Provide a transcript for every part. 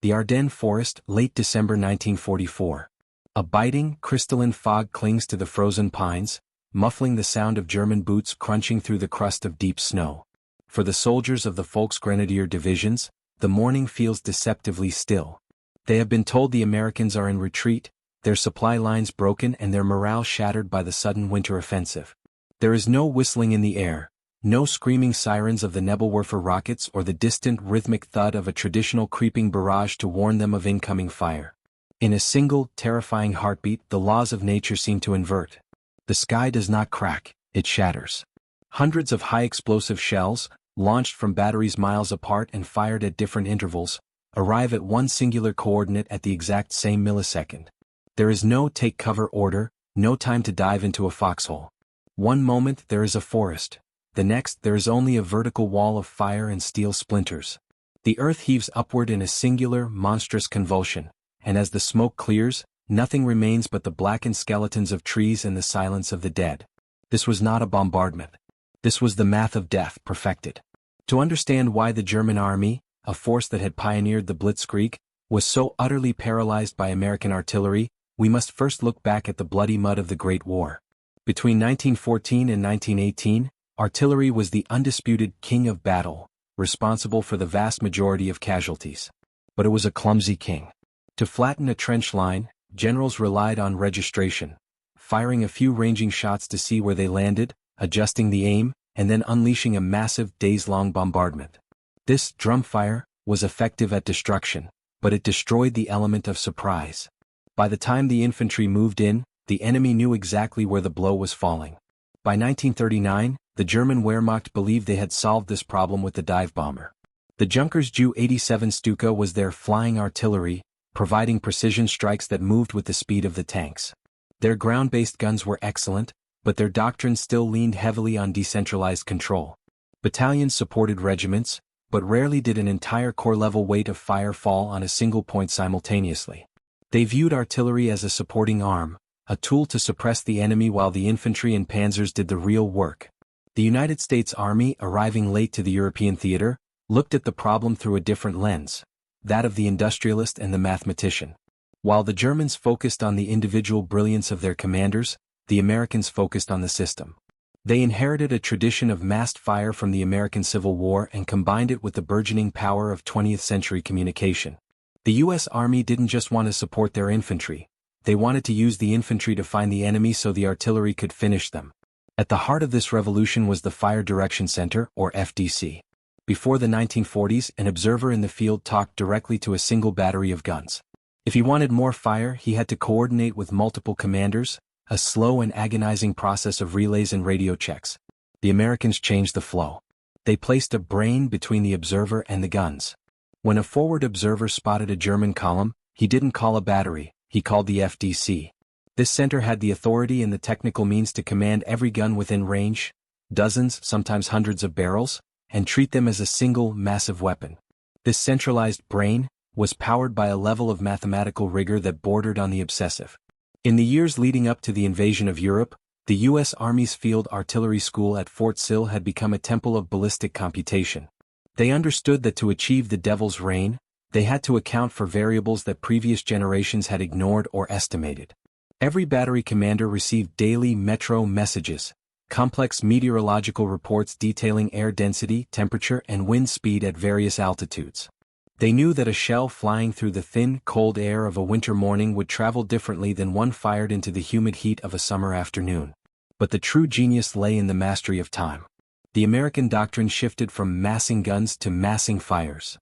The Ardennes Forest, late December 1944. A biting, crystalline fog clings to the frozen pines, muffling the sound of German boots crunching through the crust of deep snow. For the soldiers of the Volksgrenadier divisions, the morning feels deceptively still. They have been told the Americans are in retreat, their supply lines broken and their morale shattered by the sudden winter offensive. There is no whistling in the air, no screaming sirens of the Nebelwerfer rockets or the distant rhythmic thud of a traditional creeping barrage to warn them of incoming fire. In a single, terrifying heartbeat, the laws of nature seem to invert. The sky does not crack, it shatters. Hundreds of high-explosive shells, launched from batteries miles apart and fired at different intervals, arrive at one singular coordinate at the exact same millisecond. There is no take cover order, no time to dive into a foxhole. One moment there is a forest. The next there is only a vertical wall of fire and steel splinters. The earth heaves upward in a singular, monstrous convulsion, and as the smoke clears, nothing remains but the blackened skeletons of trees and the silence of the dead. This was not a bombardment. This was the math of death perfected. To understand why the German army, a force that had pioneered the Blitzkrieg, was so utterly paralyzed by American artillery, we must first look back at the bloody mud of the Great War. Between 1914 and 1918, artillery was the undisputed king of battle, responsible for the vast majority of casualties. But it was a clumsy king. To flatten a trench line, generals relied on registration, firing a few ranging shots to see where they landed, adjusting the aim, and then unleashing a massive days-long bombardment. This drumfire was effective at destruction, but it destroyed the element of surprise. By the time the infantry moved in, the enemy knew exactly where the blow was falling. By 1939, the German Wehrmacht believed they had solved this problem with the dive bomber. The Junkers Ju-87 Stuka was their flying artillery, providing precision strikes that moved with the speed of the tanks. Their ground-based guns were excellent, but their doctrine still leaned heavily on decentralized control. Battalions supported regiments, but rarely did an entire corps-level weight of fire fall on a single point simultaneously. They viewed artillery as a supporting arm, a tool to suppress the enemy while the infantry and panzers did the real work. The United States Army, arriving late to the European theater, looked at the problem through a different lens, that of the industrialist and the mathematician. While the Germans focused on the individual brilliance of their commanders, the Americans focused on the system. They inherited a tradition of massed fire from the American Civil War and combined it with the burgeoning power of 20th century communication. The U.S. Army didn't just want to support their infantry, they wanted to use the infantry to find the enemy so the artillery could finish them. At the heart of this revolution was the Fire Direction Center, or FDC. Before the 1940s, an observer in the field talked directly to a single battery of guns. If he wanted more fire, he had to coordinate with multiple commanders, a slow and agonizing process of relays and radio checks. The Americans changed the flow. They placed a brain between the observer and the guns. When a forward observer spotted a German column, he didn't call a battery, he called the FDC. This center had the authority and the technical means to command every gun within range, dozens, sometimes hundreds of barrels, and treat them as a single, massive weapon. This centralized brain was powered by a level of mathematical rigor that bordered on the obsessive. In the years leading up to the invasion of Europe, the U.S. Army's Field Artillery School at Fort Sill had become a temple of ballistic computation. They understood that to achieve the devil's reign, they had to account for variables that previous generations had ignored or estimated. Every battery commander received daily metro messages, complex meteorological reports detailing air density, temperature, and wind speed at various altitudes. They knew that a shell flying through the thin, cold air of a winter morning would travel differently than one fired into the humid heat of a summer afternoon. But the true genius lay in the mastery of time. The American doctrine shifted from massing guns to massing fires.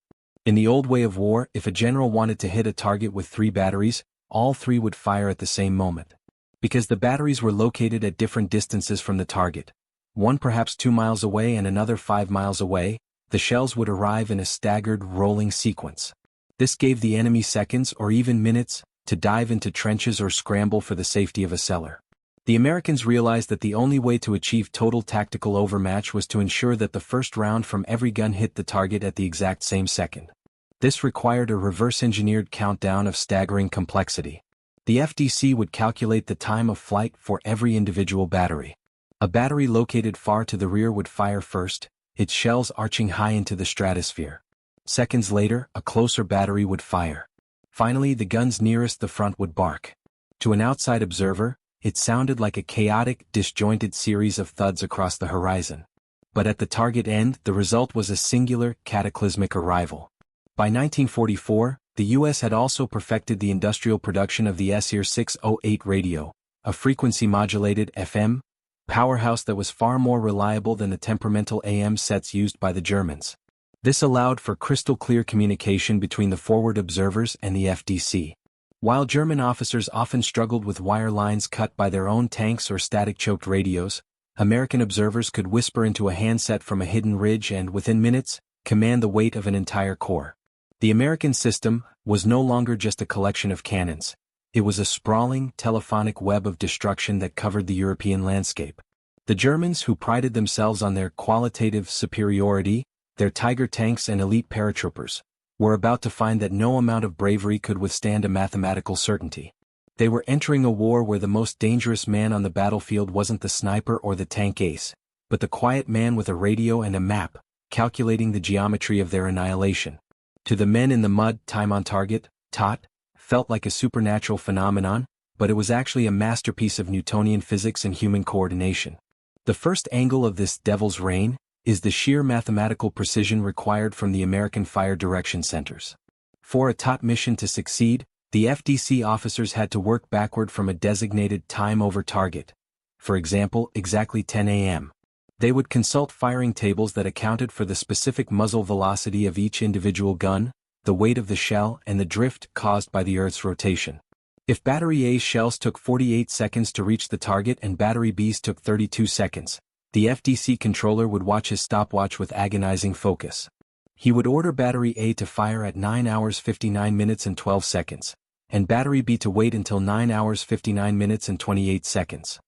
In the old way of war, if a general wanted to hit a target with 3 batteries, all 3 would fire at the same moment. Because the batteries were located at different distances from the target, one perhaps 2 miles away and another 5 miles away, the shells would arrive in a staggered, rolling sequence. This gave the enemy seconds or even minutes to dive into trenches or scramble for the safety of a cellar. The Americans realized that the only way to achieve total tactical overmatch was to ensure that the first round from every gun hit the target at the exact same second. This required a reverse-engineered countdown of staggering complexity. The FDC would calculate the time of flight for every individual battery. A battery located far to the rear would fire first, its shells arching high into the stratosphere. Seconds later, a closer battery would fire. Finally, the guns nearest the front would bark. To an outside observer, it sounded like a chaotic, disjointed series of thuds across the horizon. But at the target end, the result was a singular, cataclysmic arrival. By 1944, the U.S. had also perfected the industrial production of the SER 608 radio, a frequency-modulated FM powerhouse that was far more reliable than the temperamental AM sets used by the Germans. This allowed for crystal-clear communication between the forward observers and the FDC. While German officers often struggled with wire lines cut by their own tanks or static-choked radios, American observers could whisper into a handset from a hidden ridge and, within minutes, command the weight of an entire corps. The American system was no longer just a collection of cannons. It was a sprawling, telephonic web of destruction that covered the European landscape. The Germans, who prided themselves on their qualitative superiority, their Tiger tanks and elite paratroopers, were about to find that no amount of bravery could withstand a mathematical certainty. They were entering a war where the most dangerous man on the battlefield wasn't the sniper or the tank ace, but the quiet man with a radio and a map, calculating the geometry of their annihilation. To the men in the mud, time on target, TOT, felt like a supernatural phenomenon, but it was actually a masterpiece of Newtonian physics and human coordination. The first angle of this devil's reign is the sheer mathematical precision required from the American fire direction centers. For a TOT mission to succeed, the FDC officers had to work backward from a designated time over target. For example, exactly 10 a.m. They would consult firing tables that accounted for the specific muzzle velocity of each individual gun, the weight of the shell, and the drift caused by the Earth's rotation. If Battery A's shells took 48 seconds to reach the target and Battery B's took 32 seconds, the FDC controller would watch his stopwatch with agonizing focus. He would order Battery A to fire at 9 hours 59 minutes and 12 seconds, and Battery B to wait until 9 hours 59 minutes and 28 seconds.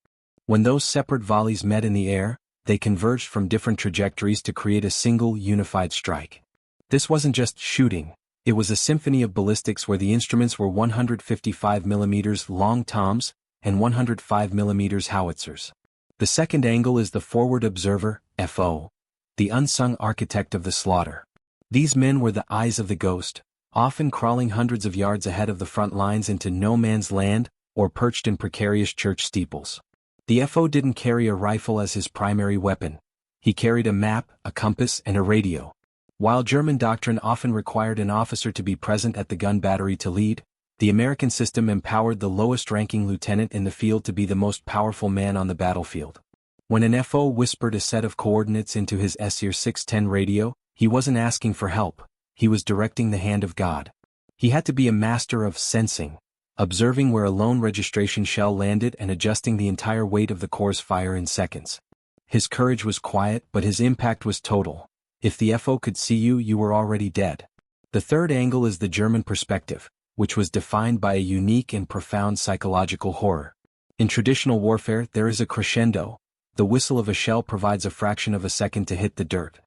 When those separate volleys met in the air, they converged from different trajectories to create a single, unified strike. This wasn't just shooting, it was a symphony of ballistics where the instruments were 155mm long toms and 105mm howitzers. The second angle is the forward observer, FO, the unsung architect of the slaughter. These men were the eyes of the ghost, often crawling hundreds of yards ahead of the front lines into no man's land or perched in precarious church steeples. The FO didn't carry a rifle as his primary weapon. He carried a map, a compass, and a radio. While German doctrine often required an officer to be present at the gun battery to lead, the American system empowered the lowest-ranking lieutenant in the field to be the most powerful man on the battlefield. When an FO whispered a set of coordinates into his SER 610 radio, he wasn't asking for help, he was directing the hand of God. He had to be a master of sensing, observing where a lone registration shell landed and adjusting the entire weight of the corps' fire in seconds. His courage was quiet, but his impact was total. If the FO could see you, you were already dead. The third angle is the German perspective, which was defined by a unique and profound psychological horror. In traditional warfare, there is a crescendo. The whistle of a shell provides a fraction of a second to hit the dirt.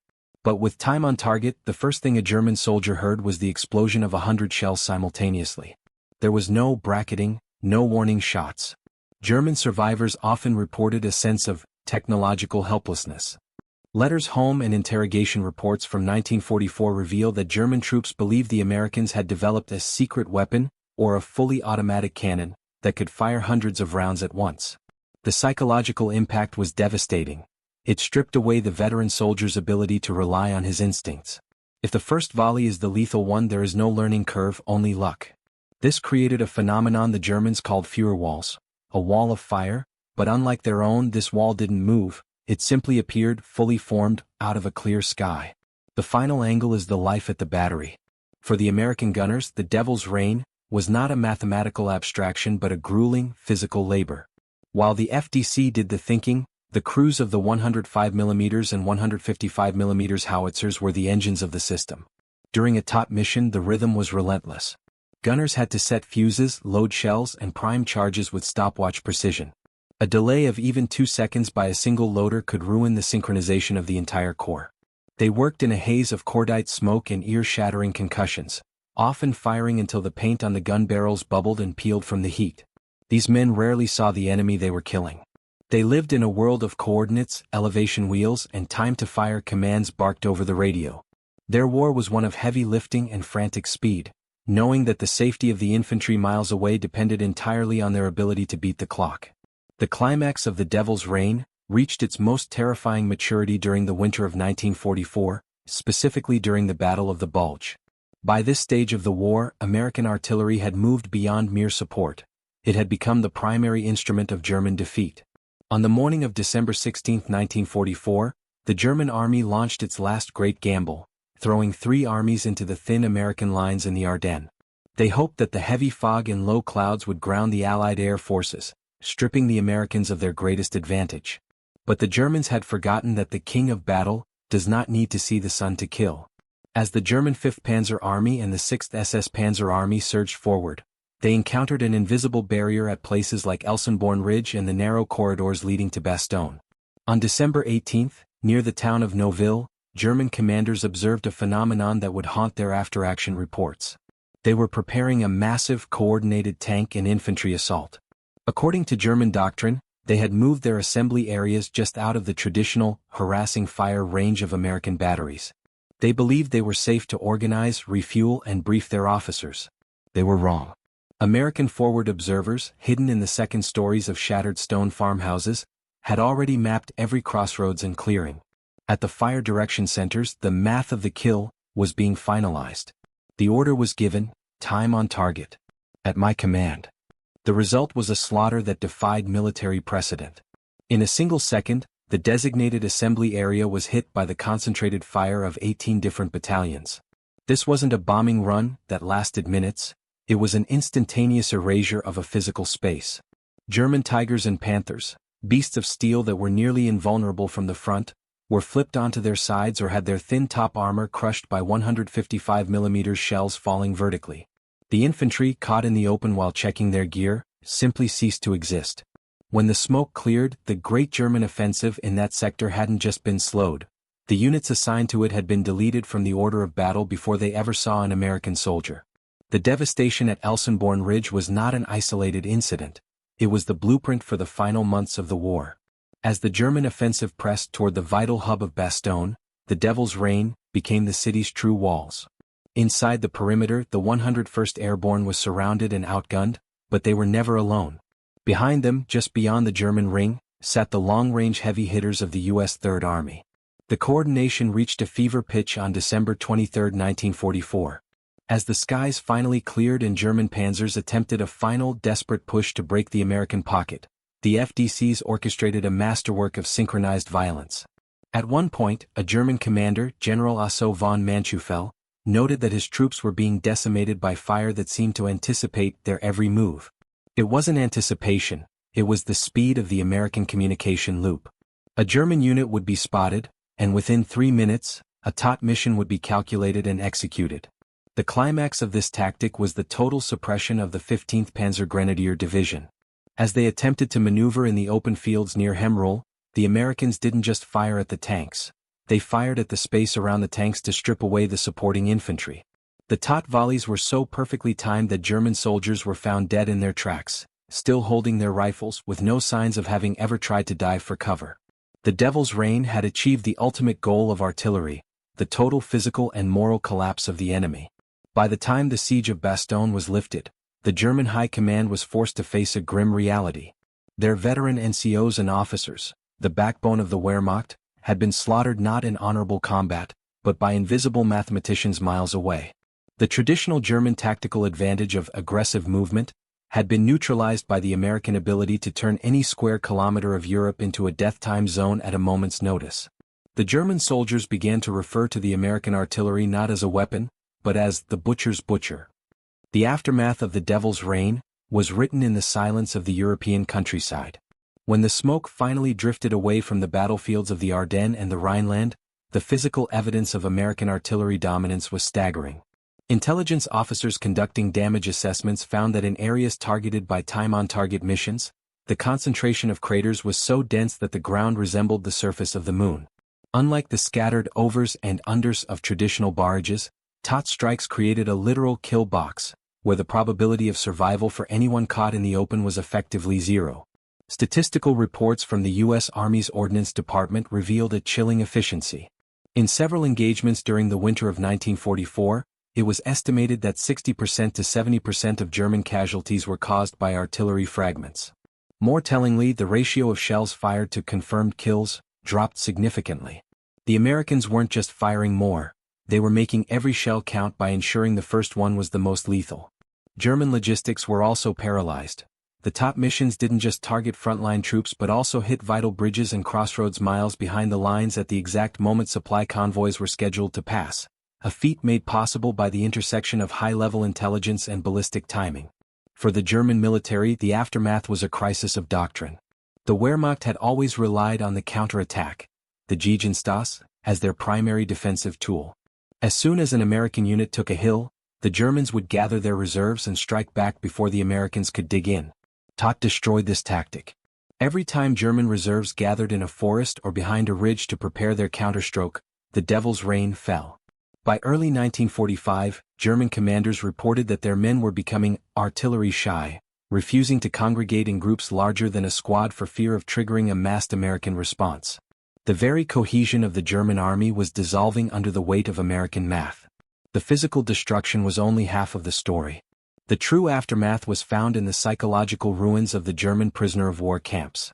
But with time on target, the first thing a German soldier heard was the explosion of 100 shells simultaneously. There was no bracketing, no warning shots. German survivors often reported a sense of technological helplessness. Letters home and interrogation reports from 1944 reveal that German troops believed the Americans had developed a secret weapon, or a fully automatic cannon, that could fire hundreds of rounds at once. The psychological impact was devastating. It stripped away the veteran soldier's ability to rely on his instincts. If the first volley is the lethal one, there is no learning curve, only luck. This created a phenomenon the Germans called Führerwalls, a wall of fire, but unlike their own, this wall didn't move. It simply appeared, fully formed, out of a clear sky. The final angle is the life at the battery. For the American gunners, the Devil's Reign was not a mathematical abstraction but a grueling, physical labor. While the FDC did the thinking, the crews of the 105mm and 155mm howitzers were the engines of the system. During a TOT mission, the rhythm was relentless. Gunners had to set fuses, load shells, and prime charges with stopwatch precision. A delay of even 2 seconds by a single loader could ruin the synchronization of the entire corps. They worked in a haze of cordite smoke and ear-shattering concussions, often firing until the paint on the gun barrels bubbled and peeled from the heat. These men rarely saw the enemy they were killing. They lived in a world of coordinates, elevation wheels, and time-to-fire commands barked over the radio. Their war was one of heavy lifting and frantic speed, knowing that the safety of the infantry miles away depended entirely on their ability to beat the clock. The climax of the Devil's Reign reached its most terrifying maturity during the winter of 1944, specifically during the Battle of the Bulge. By this stage of the war, American artillery had moved beyond mere support. It had become the primary instrument of German defeat. On the morning of December 16, 1944, the German army launched its last great gamble, throwing 3 armies into the thin American lines in the Ardennes. They hoped that the heavy fog and low clouds would ground the Allied air forces, stripping the Americans of their greatest advantage. But the Germans had forgotten that the king of battle does not need to see the sun to kill. As the German 5th Panzer Army and the 6th SS Panzer Army surged forward, they encountered an invisible barrier at places like Elsenborn Ridge and the narrow corridors leading to Bastogne. On December 18, near the town of Neuville, German commanders observed a phenomenon that would haunt their after-action reports. They were preparing a massive coordinated tank and infantry assault. According to German doctrine, they had moved their assembly areas just out of the traditional, harassing fire range of American batteries. They believed they were safe to organize, refuel, and brief their officers. They were wrong. American forward observers, hidden in the second stories of shattered stone farmhouses, had already mapped every crossroads and clearing. At the fire direction centers, the math of the kill was being finalized. The order was given, time on target. At my command. The result was a slaughter that defied military precedent. In a single second, the designated assembly area was hit by the concentrated fire of 18 different battalions. This wasn't a bombing run that lasted minutes, it was an instantaneous erasure of a physical space. German Tigers and Panthers, beasts of steel that were nearly invulnerable from the front, were flipped onto their sides or had their thin top armor crushed by 155mm shells falling vertically. The infantry, caught in the open while checking their gear, simply ceased to exist. When the smoke cleared, the great German offensive in that sector hadn't just been slowed. The units assigned to it had been deleted from the order of battle before they ever saw an American soldier. The devastation at Elsenborn Ridge was not an isolated incident. It was the blueprint for the final months of the war. As the German offensive pressed toward the vital hub of Bastogne, the Devil's Reign became the city's true walls. Inside the perimeter, the 101st Airborne was surrounded and outgunned, but they were never alone. Behind them, just beyond the German ring, sat the long-range heavy hitters of the U.S. Third Army. The coordination reached a fever pitch on December 23, 1944. As the skies finally cleared and German panzers attempted a final desperate push to break the American pocket, the FDCs orchestrated a masterwork of synchronized violence. At one point, a German commander, General Otto von Manschufel, noted that his troops were being decimated by fire that seemed to anticipate their every move. It wasn't anticipation, it was the speed of the American communication loop. A German unit would be spotted, and within 3 minutes, a taut mission would be calculated and executed. The climax of this tactic was the total suppression of the 15th Panzer Grenadier Division. As they attempted to maneuver in the open fields near Hemrol, the Americans didn't just fire at the tanks. They fired at the space around the tanks to strip away the supporting infantry. The taut volleys were so perfectly timed that German soldiers were found dead in their tracks, still holding their rifles with no signs of having ever tried to dive for cover. The Devil's Reign had achieved the ultimate goal of artillery, the total physical and moral collapse of the enemy. By the time the siege of Bastogne was lifted, the German High Command was forced to face a grim reality. Their veteran NCOs and officers, the backbone of the Wehrmacht, had been slaughtered not in honorable combat, but by invisible mathematicians miles away. The traditional German tactical advantage of aggressive movement had been neutralized by the American ability to turn any square kilometer of Europe into a death-time zone at a moment's notice. The German soldiers began to refer to the American artillery not as a weapon, but as the butcher's butcher. The aftermath of the Devil's Reign was written in the silence of the European countryside. When the smoke finally drifted away from the battlefields of the Ardennes and the Rhineland, the physical evidence of American artillery dominance was staggering. Intelligence officers conducting damage assessments found that in areas targeted by time-on-target missions, the concentration of craters was so dense that the ground resembled the surface of the moon. Unlike the scattered overs and unders of traditional barrages, taut strikes created a literal kill box, where the probability of survival for anyone caught in the open was effectively zero. Statistical reports from the U.S. Army's Ordnance Department revealed a chilling efficiency. In several engagements during the winter of 1944, it was estimated that 60% to 70% of German casualties were caused by artillery fragments. More tellingly, the ratio of shells fired to confirmed kills dropped significantly. The Americans weren't just firing more, they were making every shell count by ensuring the first one was the most lethal. German logistics were also paralyzed. The top missions didn't just target frontline troops but also hit vital bridges and crossroads miles behind the lines at the exact moment supply convoys were scheduled to pass, a feat made possible by the intersection of high-level intelligence and ballistic timing. For the German military, the aftermath was a crisis of doctrine. The Wehrmacht had always relied on the counterattack, the Gegenstoß, as their primary defensive tool. As soon as an American unit took a hill, the Germans would gather their reserves and strike back before the Americans could dig in. Todt destroyed this tactic. Every time German reserves gathered in a forest or behind a ridge to prepare their counterstroke, the devil's rain fell. By early 1945, German commanders reported that their men were becoming artillery-shy, refusing to congregate in groups larger than a squad for fear of triggering a massed American response. The very cohesion of the German army was dissolving under the weight of American math. The physical destruction was only half of the story. The true aftermath was found in the psychological ruins of the German prisoner-of-war camps.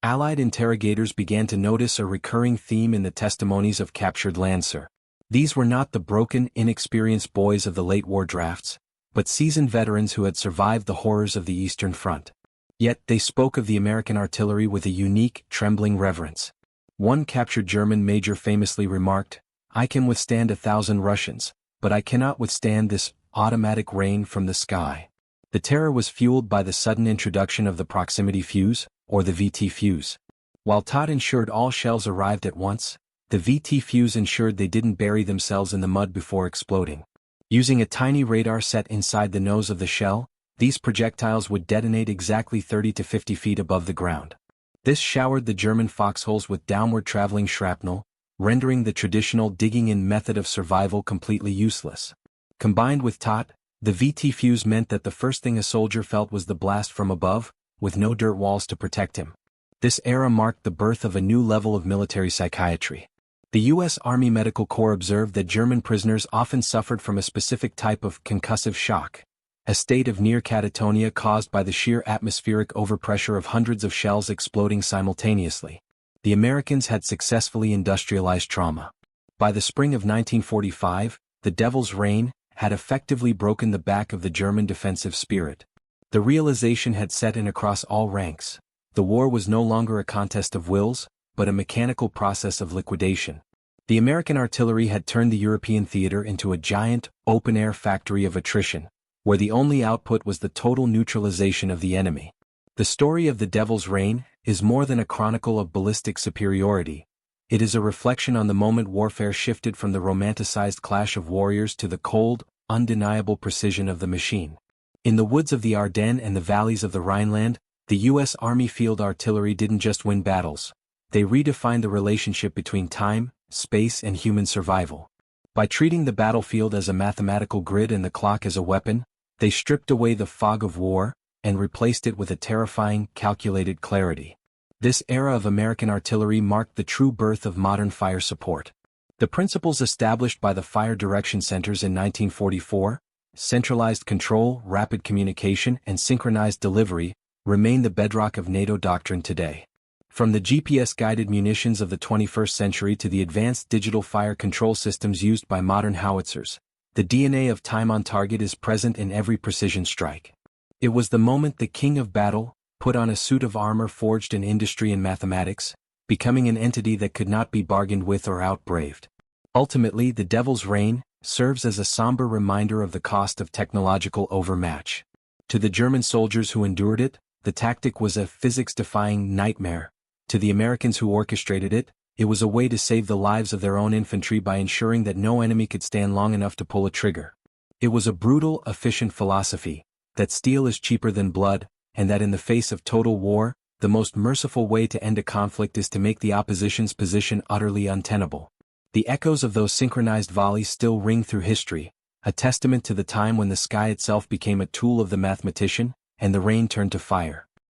Allied interrogators began to notice a recurring theme in the testimonies of captured Lancer. These were not the broken, inexperienced boys of the late war drafts, but seasoned veterans who had survived the horrors of the Eastern Front. Yet they spoke of the American artillery with a unique, trembling reverence. One captured German major famously remarked, "I can withstand 1,000 Russians, but I cannot withstand this automatic rain from the sky." The terror was fueled by the sudden introduction of the proximity fuse, or the VT fuse. While Todt ensured all shells arrived at once, the VT fuse ensured they didn't bury themselves in the mud before exploding. Using a tiny radar set inside the nose of the shell, these projectiles would detonate exactly 30 to 50 feet above the ground. This showered the German foxholes with downward traveling shrapnel, rendering the traditional digging-in method of survival completely useless. Combined with Todt, the VT fuse meant that the first thing a soldier felt was the blast from above, with no dirt walls to protect him. This era marked the birth of a new level of military psychiatry. The U.S. Army Medical Corps observed that German prisoners often suffered from a specific type of concussive shock, a state of near catatonia caused by the sheer atmospheric overpressure of hundreds of shells exploding simultaneously. The Americans had successfully industrialized trauma. By the spring of 1945, the Devil's Rain had effectively broken the back of the German defensive spirit. The realization had set in across all ranks. The war was no longer a contest of wills, but a mechanical process of liquidation. The American artillery had turned the European theater into a giant, open-air factory of attrition, where the only output was the total neutralization of the enemy. The story of the Devil's Rain is more than a chronicle of ballistic superiority. It is a reflection on the moment warfare shifted from the romanticized clash of warriors to the cold, undeniable precision of the machine. In the woods of the Ardennes and the valleys of the Rhineland, the U.S. Army field artillery didn't just win battles. They redefined the relationship between time, space, and human survival. By treating the battlefield as a mathematical grid and the clock as a weapon, they stripped away the fog of war and replaced it with a terrifying, calculated clarity. This era of American artillery marked the true birth of modern fire support. The principles established by the Fire Direction Centers in 1944, centralized control, rapid communication, and synchronized delivery, remain the bedrock of NATO doctrine today. From the GPS-guided munitions of the 21st century to the advanced digital fire control systems used by modern howitzers, the DNA of time on target is present in every precision strike. It was the moment the king of battle put on a suit of armor forged in industry and mathematics, becoming an entity that could not be bargained with or outbraved. Ultimately, the Devil's Rain serves as a somber reminder of the cost of technological overmatch. To the German soldiers who endured it, the tactic was a physics-defying nightmare. To the Americans who orchestrated it, it was a way to save the lives of their own infantry by ensuring that no enemy could stand long enough to pull a trigger. It was a brutal, efficient philosophy, that steel is cheaper than blood, and that in the face of total war, the most merciful way to end a conflict is to make the opposition's position utterly untenable. The echoes of those synchronized volleys still ring through history, a testament to the time when the sky itself became a tool of the mathematician, and the rain turned to fire.